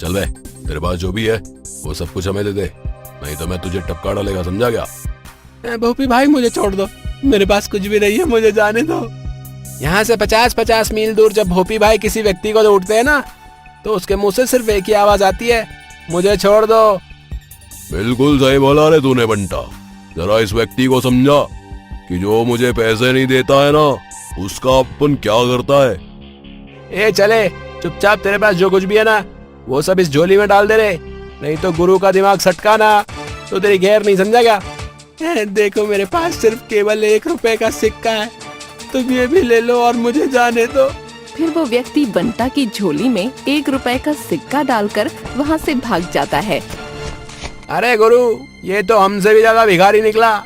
चल बे, तेरे पास जो भी है वो सब कुछ हमें दे दे, नहीं तो मैं तुझे टपका डालेगा, समझा क्या? भोपी भाई मुझे छोड़ दो, मेरे पास कुछ भी नहीं है, मुझे जाने दो। यहाँ से 50-50 मील दूर जब भोपी भाई किसी व्यक्ति को उठते हैं ना, तो उसके मुंह से सिर्फ एक ही आवाज आती है, मुझे छोड़ दो। बिल्कुल सही बोला रे तूने बंटा। जरा इस व्यक्ति को समझा कि जो मुझे पैसे नहीं देता है ना, उसका अपन क्या करता है। ए चले, चुपचाप तेरे पास जो कुछ भी है ना वो सब इस झोली में डाल दे रे, नहीं तो गुरु का दिमाग सटकाना तो तेरी गैर नहीं, समझा क्या? देखो मेरे पास सिर्फ केवल 1 रुपए का सिक्का है, तुम ये भी ले लो और मुझे जाने दो। फिर वो व्यक्ति बंटा की झोली में 1 रुपए का सिक्का डालकर वहाँ से भाग जाता है। अरे गुरु, ये तो हमसे भी ज्यादा भिखारी निकला।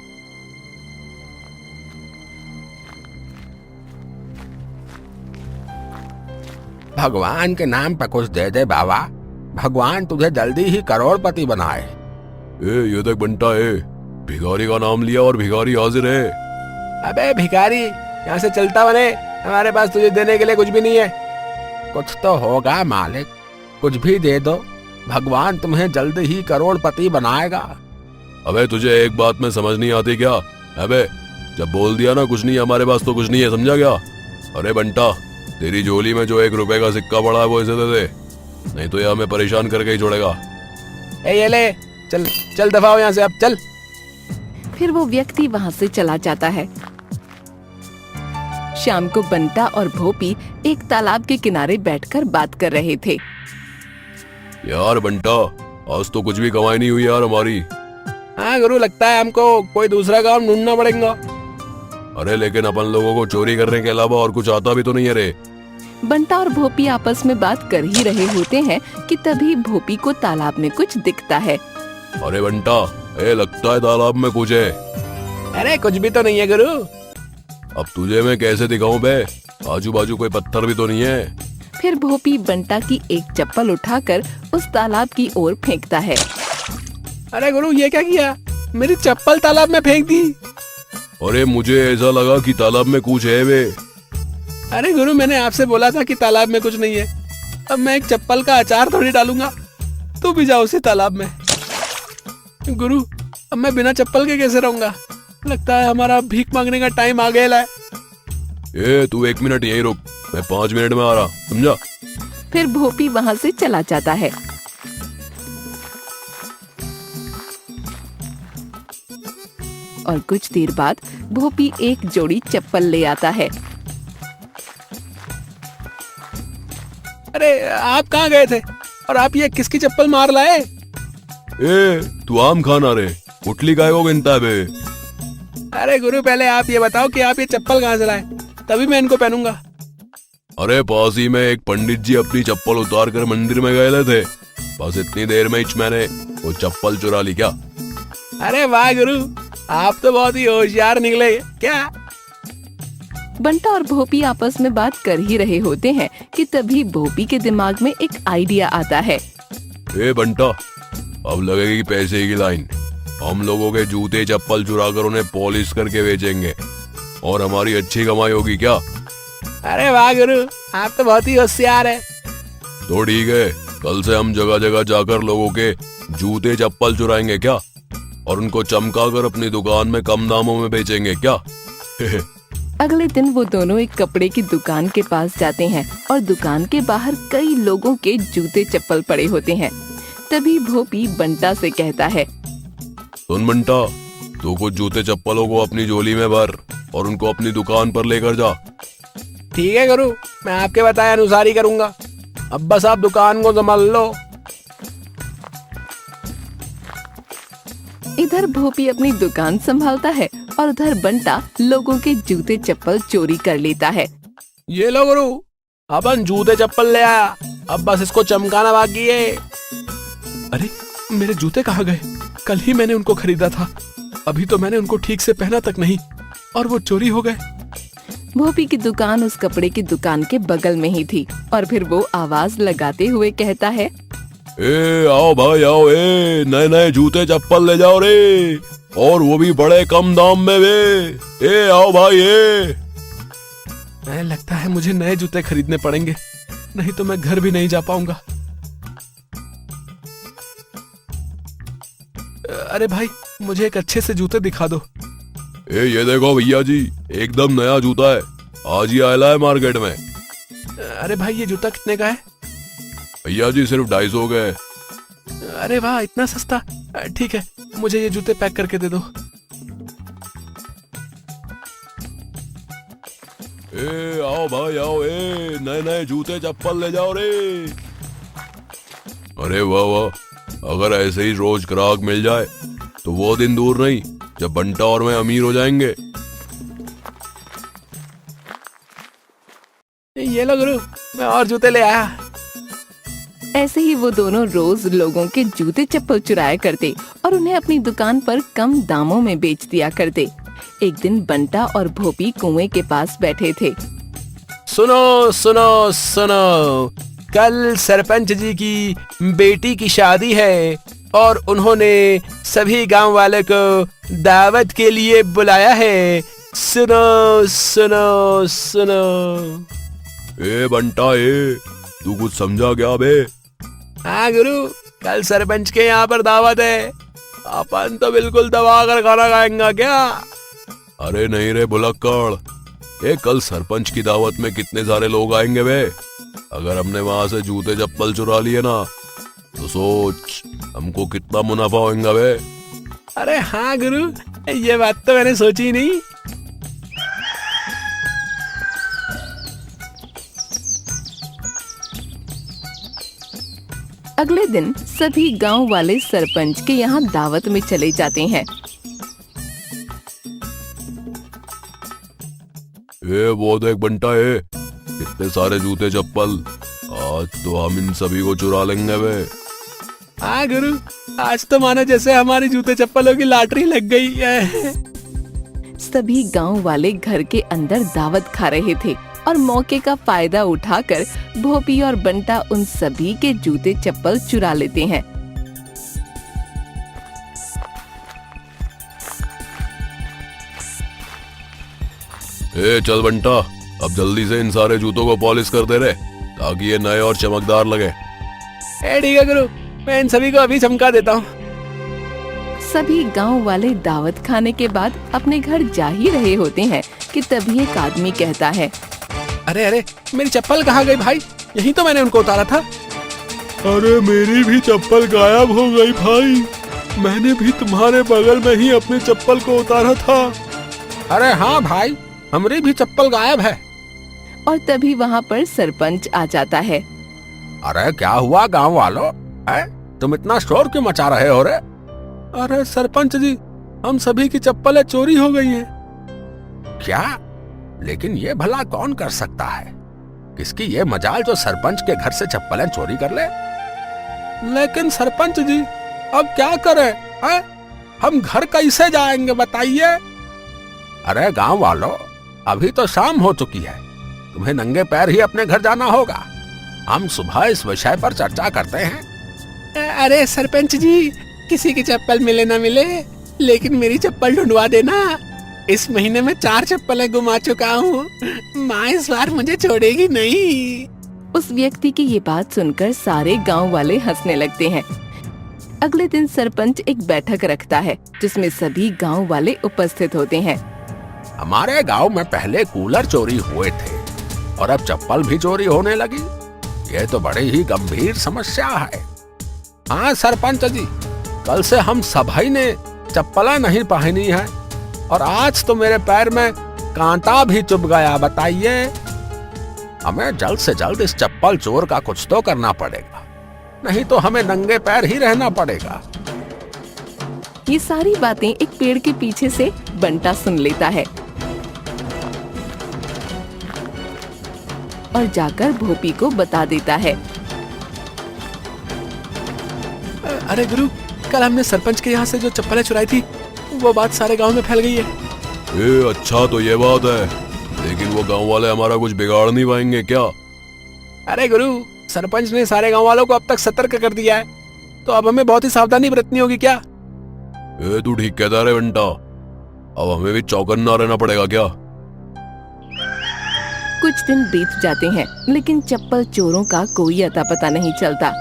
भगवान के नाम पर कुछ दे दे बाबा, भगवान तुझे जल्दी ही करोड़पति बनाए। ये देख बंटा, भिखारी का नाम लिया और भिखारी हाजिर है। अबे भिखारी, यहाँ से चलता बने, हमारे पास तुझे देने के लिए कुछ भी नहीं है। कुछ तो होगा मालिक, कुछ भी दे दो, भगवान तुम्हें जल्द ही करोड़पति बनाएगा। अबे तुझे एक बात में समझ नहीं आती क्या? अबे जब बोल दिया ना कुछ नहीं, हमारे पास तो कुछ नहीं है, समझा क्या? अरे बंटा, तेरी झोली में जो 1 रुपए का सिक्का पड़ा है वो इसे दे दे, नहीं तो ये हमें परेशान करके ही छोड़ेगा। ये ले, चल चल दफा हो यहाँ से, अब चल। फिर वो व्यक्ति वहाँ से चला जाता है। शाम को बंटा और भोपी एक तालाब के किनारे बैठकर बात कर रहे थे। यार बंटा, आज तो कुछ भी कमाई नहीं हुई यार हमारी। हाँ गुरु, लगता है हमको कोई दूसरा काम ढूंढना पड़ेगा। अरे लेकिन अपन लोगों को चोरी करने के अलावा और कुछ आता भी तो नहीं है रे। बंटा और भोपी आपस में बात कर ही रहे होते हैं कि तभी भोपी को तालाब में कुछ दिखता है। अरे बंटा, लगता है तालाब में कुछ है। अरे कुछ भी तो नहीं है गुरु। अब तुझे मैं कैसे दिखाऊं बे, आजू बाजू कोई पत्थर भी तो नहीं है। फिर भोपी बंटा की एक चप्पल उठाकर उस तालाब की ओर फेंकता है। अरे गुरु, ये क्या किया? मेरी चप्पल तालाब में फेंक दी। अरे मुझे ऐसा लगा कि तालाब में कुछ है बे। अरे गुरु, मैंने आपसे बोला था कि तालाब में कुछ नहीं है। अब मैं एक चप्पल का अचार थोड़ी डालूंगा, तू भी जा उसी तालाब में। गुरु, अब मैं बिना चप्पल के कैसे रहूंगा? लगता है हमारा भीख मांगने का टाइम आ गया है। तू 1 मिनट यहीं रुक, मैं 5 मिनट में आ रहा, समझा? फिर भोपी वहाँ से चला जाता है। और कुछ देर बाद भोपी एक जोड़ी चप्पल ले आता है। अरे आप कहाँ गए थे और आप ये किसकी चप्पल मार लाए? तू आम खाना रे, पुटली काय को गिनता बे? अरे गुरु, पहले आप ये बताओ कि आप ये चप्पल कहाँ से लाए, तभी मैं इनको पहनूंगा। अरे पास ही में एक पंडित जी अपनी चप्पल उतार कर मंदिर में गए थे, बस इतनी देर में ही मैंने वो चप्पल चुरा ली। क्या? अरे वाह गुरु, आप तो बहुत ही होशियार निकले। क्या? बंटा और भोपी आपस में बात कर ही रहे होते हैं कि तभी भोपी के दिमाग में एक आइडिया आता है। बंटा, अब लगेगी पैसे की लाइन। हम लोगों के जूते चप्पल चुरा कर उन्हें पॉलिश करके बेचेंगे और हमारी अच्छी कमाई होगी। क्या? अरे वाह गुरु, आप तो बहुत ही होशियार है। तो ठीक है, कल से हम जगह जगह जाकर लोगों के जूते चप्पल चुराएंगे क्या, और उनको चमका कर अपनी दुकान में कम दामों में बेचेंगे। क्या? अगले दिन वो दोनों एक कपड़े की दुकान के पास जाते हैं और दुकान के बाहर कई लोगों के जूते चप्पल पड़े होते हैं। तभी भोपी बंटा से कहता है, सुन बंटा, तू कुछ जूते चप्पलों को अपनी झोली में भर और उनको अपनी दुकान पर लेकर जा। ठीक है गुरु, मैं आपके बताए अनुसार ही करूंगा। अब बस आप दुकान को संभाल लो। इधर भोपी अपनी दुकान संभालता है और उधर बंटा लोगों के जूते चप्पल चोरी कर लेता है। ये लो गुरु, अपन जूते चप्पल ले आया, अब बस इसको चमकाना बाकी है। अरे मेरे जूते कहाँ गए? कल ही मैंने उनको खरीदा था, अभी तो मैंने उनको ठीक से पहना तक नहीं और वो चोरी हो गए। भोपी की दुकान उस कपड़े की दुकान के बगल में ही थी और फिर वो आवाज लगाते हुए कहता है, आओ भाई आओ, नए नए जूते चप्पल ले जाओ रे, और वो भी बड़े कम दाम में वे। आओ भाई। लगता है मुझे नए जूते खरीदने पड़ेंगे, नहीं तो मैं घर भी नहीं जा पाऊंगा। अरे भाई, मुझे एक अच्छे से जूते दिखा दो। ये देखो भैया जी, एकदम नया जूता है, आज ही आया है मार्केट में। अरे भाई, ये जूता कितने का है? भैया जी सिर्फ 250 का है। अरे वाह, इतना सस्ता। ठीक है, मुझे ये जूते पैक करके दे दो। आओ भाई आओ, नए नए जूते चप्पल ले जाओ रे। अरे वाह वाह, अगर ऐसे ही रोज ग्राहक मिल जाए तो वो दिन दूर नहीं जब बंटा और मैं अमीर हो जाएंगे। ये लो गुरु, मैं और जूते ले आया। ऐसे ही वो दोनों रोज लोगों के जूते चप्पल चुराया करते और उन्हें अपनी दुकान पर कम दामों में बेच दिया करते। एक दिन बंटा और भोपी कुएं के पास बैठे थे। सुनो सुनो सुनो, कल सरपंच जी की बेटी की शादी है और उन्होंने सभी गांव वाले को दावत के लिए बुलाया है। सुनो सुनो सुनो। बंटा, तू कुछ समझा क्या बे? हाँ गुरु, कल सरपंच के यहाँ पर दावत है, अपन तो बिल्कुल दबा कर खाना खाएंगे क्या? अरे नहीं रे भुलक्कड़, कल सरपंच की दावत में कितने सारे लोग आएंगे बे। अगर हमने वहां से जूते चप्पल चुरा लिए ना तो सोच हमको कितना मुनाफा होगा बे। अरे हाँ गुरु, ये बात तो मैंने सोची नहीं। अगले दिन सभी गांव वाले सरपंच के यहाँ दावत में चले जाते हैं। वो देख बंटा, कितने सारे जूते चप्पल, आज तो हम इन सभी को चुरा लेंगे बे। हाँ गुरु, आज तो मानो जैसे हमारी जूते चप्पलों की लॉटरी लग गई है। सभी गांव वाले घर के अंदर दावत खा रहे थे और मौके का फायदा उठाकर भोपी और बंटा उन सभी के जूते चप्पल चुरा लेते हैं। चल बंटा, अब जल्दी से इन सारे जूतों को पॉलिश कर दे रे ताकि ये नए और चमकदार लगे। ठीक है गुरु, मैं इन सभी को अभी चमका देता हूँ। सभी गांव वाले दावत खाने के बाद अपने घर जा ही रहे होते हैं कि तभी एक आदमी कहता है, अरे अरे, मेरी चप्पल कहाँ गई भाई? यही तो मैंने उनको उतारा था। अरे मेरी भी चप्पल गायब हो गई भाई, मैंने भी तुम्हारे बगल में ही अपनी चप्पल को उतारा था। अरे हाँ भाई, हमारी भी चप्पल गायब है। और तभी वहाँ पर सरपंच आ जाता है। अरे क्या हुआ गांव वालों, तुम इतना शोर क्यों मचा रहे हो रे? अरे सरपंच जी, हम सभी की चप्पलें चोरी हो गई हैं। क्या? लेकिन ये भला कौन कर सकता है? किसकी ये मजाल जो सरपंच के घर से चप्पलें चोरी कर ले? लेकिन सरपंच जी, अब क्या करें? हम घर कैसे जाएंगे बताइए? अरे गांव वालों, अभी तो शाम हो चुकी है, तुम्हें नंगे पैर ही अपने घर जाना होगा। हम सुबह इस विषय पर चर्चा करते हैं। अरे सरपंच जी, किसी की चप्पल मिले ना मिले, लेकिन मेरी चप्पल ढूंढवा देना। इस महीने में 4 चप्पलें गुमा चुका हूँ, माँ इस बार मुझे छोड़ेगी नहीं। उस व्यक्ति की ये बात सुनकर सारे गांव वाले हंसने लगते हैं। अगले दिन सरपंच एक बैठक रखता है जिसमें सभी गांव वाले उपस्थित होते हैं। हमारे गांव में पहले कूलर चोरी हुए थे और अब चप्पल भी चोरी होने लगी। ये तो बड़ी ही गंभीर समस्या है। हाँ सरपंच जी, कल से हम सभी ने चप्पलें नहीं पहनी है और आज तो मेरे पैर में कांटा भी चुभ गया। बताइए, हमें जल्द से जल्द इस चप्पल चोर का कुछ तो करना पड़ेगा, नहीं तो हमें नंगे पैर ही रहना पड़ेगा। ये सारी बातें एक पेड़ के पीछे से बंटा सुन लेता है और जाकर भोपी को बता देता है। अरे गुरु, कल हमने सरपंच के यहाँ से जो चप्पलें चुराई थी, वो बात सारे गांव में फैल गई है। अच्छा तो ये बात है, लेकिन वो गांव वाले हमारा कुछ बिगाड़ नहीं पाएंगे क्या? अरे गुरु, सरपंच ने सारे गांव वालों को अब तक सतर्क कर दिया है, तो अब हमें बहुत ही सावधानी बरतनी होगी क्या? तू ठीक कहता रे बंटा, अब हमें भी चौकन्ना रहना पड़ेगा क्या? कुछ दिन बीत जाते हैं, लेकिन चप्पल चोरों का कोई अता पता नहीं चलता।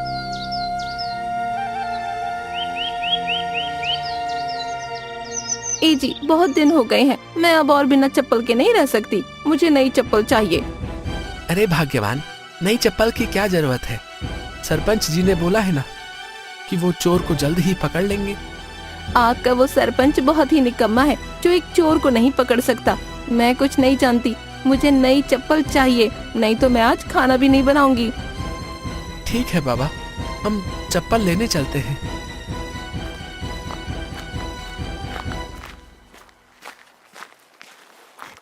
जी, बहुत दिन हो गए हैं, मैं अब और बिना चप्पल के नहीं रह सकती, मुझे नई चप्पल चाहिए। अरे भाग्यवान, नई चप्पल की क्या जरूरत है? सरपंच जी ने बोला है ना कि वो चोर को जल्द ही पकड़ लेंगे। आपका वो सरपंच बहुत ही निकम्मा है जो एक चोर को नहीं पकड़ सकता। मैं कुछ नहीं जानती, मुझे नई चप्पल चाहिए, नहीं तो मैं आज खाना भी नहीं बनाऊंगी। ठीक है बाबा, हम चप्पल लेने चलते हैं।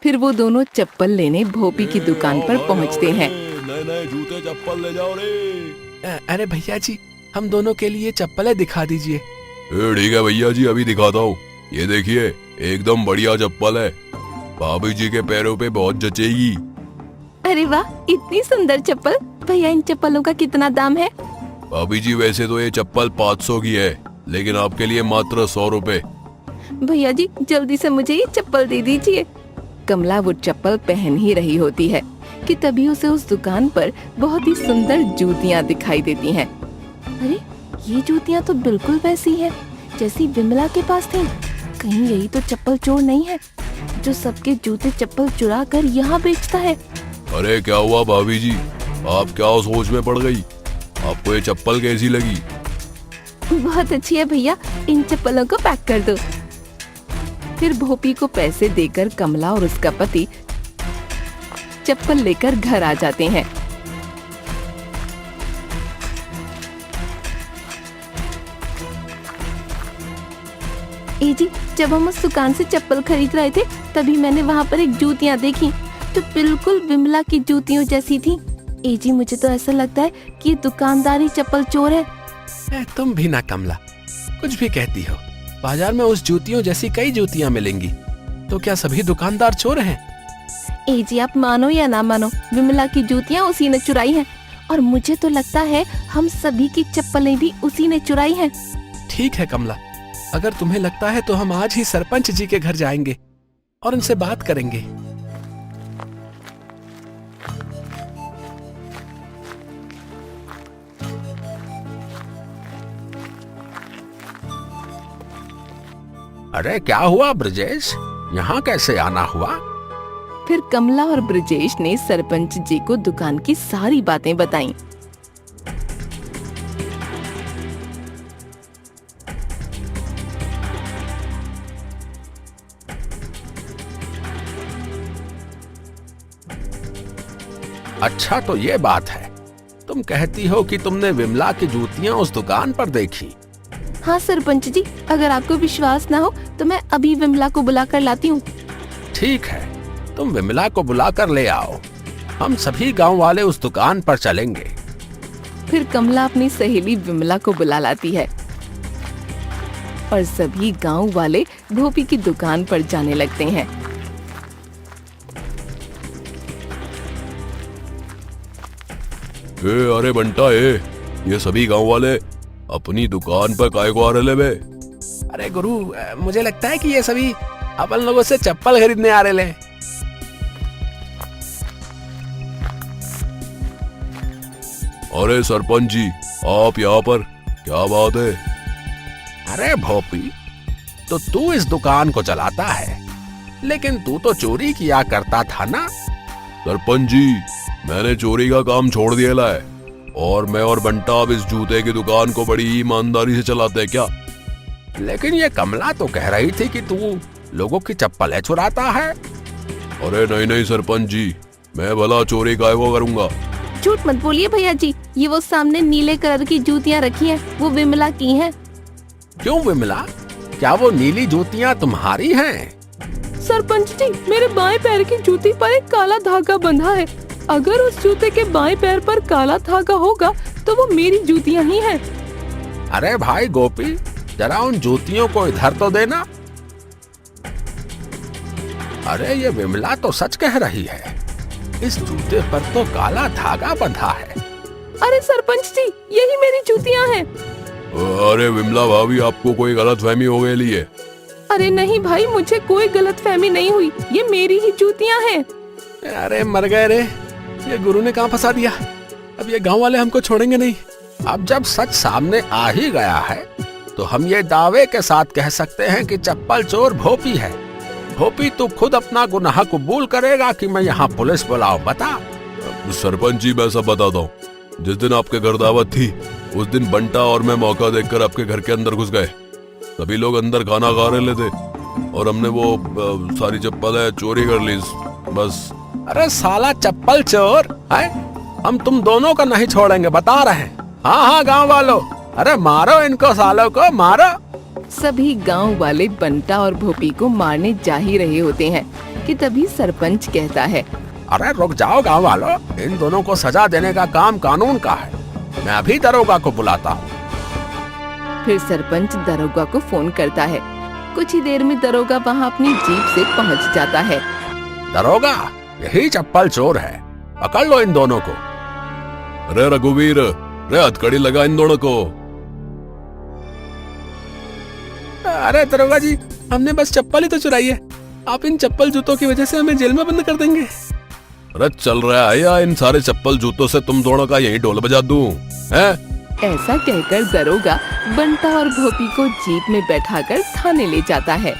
फिर वो दोनों चप्पल लेने भोपी की दुकान पर पहुंचते हैं। नए नए जूते चप्पल ले जाओ रे। अरे भैया जी, हम दोनों के लिए चप्पलें दिखा दीजिए। ठीक है भैया जी, अभी दिखाता हूँ। ये देखिए, एकदम बढ़िया चप्पल है, भाभी जी के पैरों पे बहुत जचेगी। अरे वाह, इतनी सुंदर चप्पल। भैया, इन चप्पलों का कितना दाम है? भाभी जी, वैसे तो ये चप्पल 500 की है, लेकिन आपके लिए मात्र 100 रुपए। भैया जी, जल्दी से मुझे ये चप्पल दे दीजिए। कमला वो चप्पल पहन ही रही होती है कि तभी उसे उस दुकान पर बहुत ही सुंदर जूतियाँ दिखाई देती हैं। अरे, ये जूतियाँ तो बिल्कुल वैसी हैं जैसी विमला के पास थी। कहीं यही तो चप्पल चोर नहीं है जो सबके जूते चप्पल चुरा कर यहाँ बेचता है? अरे क्या हुआ भाभी जी, आप क्या सोच में पड़ गई? आपको ये चप्पल कैसी लगी? बहुत अच्छी है भैया, इन चप्पलों को पैक कर दो। फिर भोपी को पैसे देकर कमला और उसका पति चप्पल लेकर घर आ जाते हैं। ए जी, जब हम उस दुकान से चप्पल खरीद रहे थे तभी मैंने वहाँ पर एक जूतियाँ देखी जो बिल्कुल विमला की जूतियों जैसी थी। ए जी, मुझे तो ऐसा लगता है कि ये दुकानदार ही चप्पल चोर है। तुम भी ना कमला, कुछ भी कहती हो। बाजार में उस जूतियों जैसी कई जूतियाँ मिलेंगी, तो क्या सभी दुकानदार चोर हैं? ए जी, आप मानो या ना मानो, विमला की जूतियाँ उसी ने चुराई हैं और मुझे तो लगता है हम सभी की चप्पलें भी उसी ने चुराई हैं। ठीक है कमला, अगर तुम्हें लगता है तो हम आज ही सरपंच जी के घर जाएंगे और उनसे बात करेंगे। अरे क्या हुआ ब्रजेश, यहाँ कैसे आना हुआ? फिर कमला और ब्रजेश ने सरपंच जी को दुकान की सारी बातें बताईं। अच्छा तो ये बात है, तुम कहती हो कि तुमने विमला की जूतियाँ उस दुकान पर देखी? हाँ सरपंच जी, अगर आपको विश्वास ना हो तो मैं अभी विमला को बुला कर लाती हूँ। ठीक है, तुम विमला को बुला कर ले आओ, हम सभी गांव वाले उस दुकान पर चलेंगे। फिर कमला अपनी सहेली विमला को बुला लाती है और सभी गांव वाले भोपी की दुकान पर जाने लगते हैं। अरे बंटा, ये सभी गांव वाले अपनी दुकान पर काय को आ रहे बे? अरे गुरु, मुझे लगता है कि ये सभी अपन लोगों से चप्पल खरीदने आ रहे हैं। अरे सरपंच जी, आप यहाँ पर, क्या बात है? अरे भोपी, तो तू इस दुकान को चलाता है, लेकिन तू तो चोरी किया करता था ना? सरपंच जी, मैंने चोरी का काम छोड़ दिया है और मैं और बंटा अब इस जूते की दुकान को बड़ी ईमानदारी से चलाते हैं। क्या? लेकिन ये कमला तो कह रही थी कि तू लोगों की चप्पलें चुराता है। अरे नहीं नहीं सरपंच जी, मैं भला चोरी काय को करूंगा? झूठ मत बोलिए भैया जी, ये वो सामने नीले कलर की जूतियाँ रखी हैं, वो विमला की हैं। क्यों विमला, क्या वो नीली जूतियाँ तुम्हारी हैं? सरपंच जी, मेरे बाएं पैर की जूती पर एक काला धागा बंधा है। अगर उस जूते के बाएं पैर पर काला धागा होगा तो वो मेरी जूतियाँ ही हैं। अरे भाई गोपी, जरा उन जूतियों को इधर तो देना। अरे ये विमला तो सच कह रही है, इस जूते पर तो काला धागा बंधा है। अरे सरपंच जी, यही मेरी जूतियाँ हैं। अरे विमला भाभी, आपको कोई गलतफहमी हो गई है? अरे नहीं भाई, मुझे कोई गलतफहमी नहीं हुई, ये मेरी ही जूतियाँ हैं। अरे मर गए रे, ये गुरु ने कहाँ फंसा दिया। अब ये गांव वाले हमको छोड़ेंगे नहीं। अब जब सच सामने आ ही गया है तो हम ये दावे के साथ कह सकते हैं कि चप्पल चोर भोपी है। भोपी, तू खुद अपना गुनाह कबूल करेगा कि मैं यहाँ पुलिस बुलाऊं? बता। सरपंच जी, मैं सब बताता हूँ। जिस दिन आपके घर दावत थी उस दिन बंटा और मैं मौका देखकर आपके घर के अंदर घुस गए। सभी लोग अंदर खाना खा रहे थे और हमने वो सारी चप्पलें चोरी कर ली बस। अरे साला चप्पल चोर है, हम तुम दोनों का नहीं छोड़ेंगे, बता रहे हैं। हाँ हाँ गांव वालों, अरे मारो इनको सालों को, मारो। सभी गांव वाले बंटा और भोपी को मारने जा ही रहे होते हैं कि तभी सरपंच कहता है, अरे रुक जाओ गांव वालों, इन दोनों को सजा देने का काम कानून का है। मैं अभी दरोगा को बुलाता हूँ। फिर सरपंच दरोगा को फोन करता है। कुछ ही देर में दरोगा वहाँ अपनी जीप से पहुँच जाता है। दरोगा, यही चप्पल चोर है, पकड़ लो इन दोनों को। अरे रघुवीर, रे हथकड़ी लगा इन दोनों को। अरे दरोगा जी, हमने बस चप्पल ही तो चुराई है। आप इन चप्पल जूतों की वजह से हमें जेल में बंद कर देंगे। अरे चल रहा है या इन सारे चप्पल जूतों से तुम दोनों का यही ढोल बजा दूं? हैं? ऐसा कहकर दरोगा बंटा और भोपी को जीप में बैठाकर थाने ले जाता है।